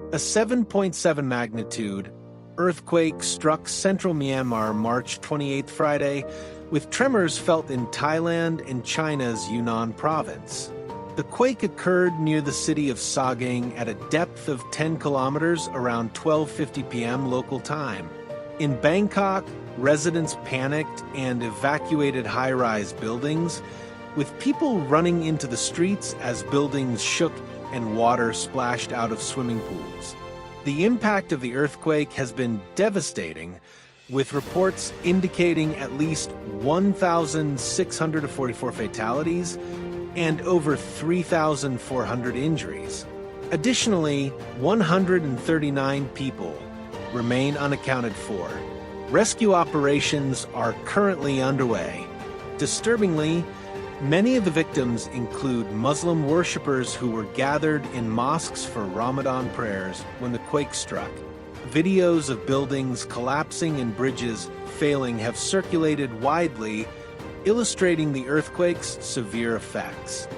A 7.7 magnitude earthquake struck central Myanmar March 28 Friday, with tremors felt in Thailand and China's Yunnan province. The quake occurred near the city of Sagaing at a depth of 10 kilometers around 12:50 p.m. local time. In Bangkok, residents panicked and evacuated high-rise buildings, with people running into the streets as buildings shook and water splashed out of swimming pools. The impact of the earthquake has been devastating, with reports indicating at least 1,644 fatalities and over 3,400 injuries. Additionally, 139 people remain unaccounted for. Rescue operations are currently underway. Disturbingly, many of the victims include Muslim worshippers who were gathered in mosques for Ramadan prayers when the quake struck. Videos of buildings collapsing and bridges failing have circulated widely, illustrating the earthquake's severe effects.